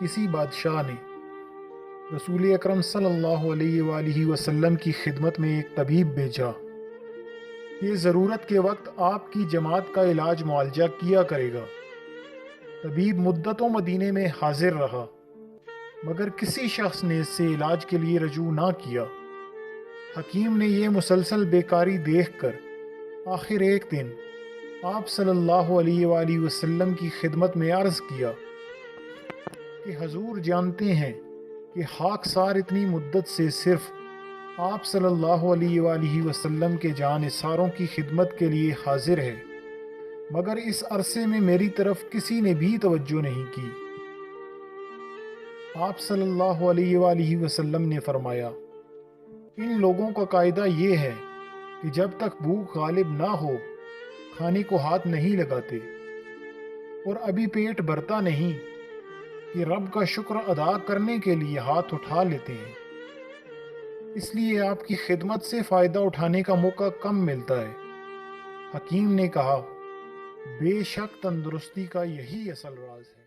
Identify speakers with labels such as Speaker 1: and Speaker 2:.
Speaker 1: کسی بادشاہ نے رسول اکرم صلی اللہ علیہ وآلہ وسلم کی خدمت میں ایک طبیب بھیجا کہ ضرورت کے وقت آپ کی جماعت کا علاج معالجہ کیا کرے گا۔ طبیب مدتوں مدینے میں حاضر رہا مگر کسی شخص نے اس سے علاج کے لیے رجوع نہ کیا۔ حکیم نے یہ مسلسل بیکاری دیکھ کر آخر ایک دن آپ صلی اللہ علیہ وآلہ وسلم کی خدمت میں عرض کیا کہ حضور جانتے ہیں کہ خاکسار اتنی مدت سے صرف آپ صلی اللہ علیہ وآلہ وسلم کے جانثاروں کی خدمت کے لیے حاضر ہے، مگر اس عرصے میں میری طرف کسی نے بھی توجہ نہیں کی۔ آپ صلی اللہ علیہ وآلہ وسلم نے فرمایا، ان لوگوں کا قاعدہ یہ ہے کہ جب تک بھوک غالب نہ ہو کھانے کو ہاتھ نہیں لگاتے، اور ابھی پیٹ بھرتا نہیں کہ رب کا شکر ادا کرنے کے لیے ہاتھ اٹھا لیتے ہیں۔ اس لیے آپ کی خدمت سے فائدہ اٹھانے کا موقع کم ملتا ہے۔ حکیم نے کہا، بے شک تندرستی کا یہی اصل راز ہے۔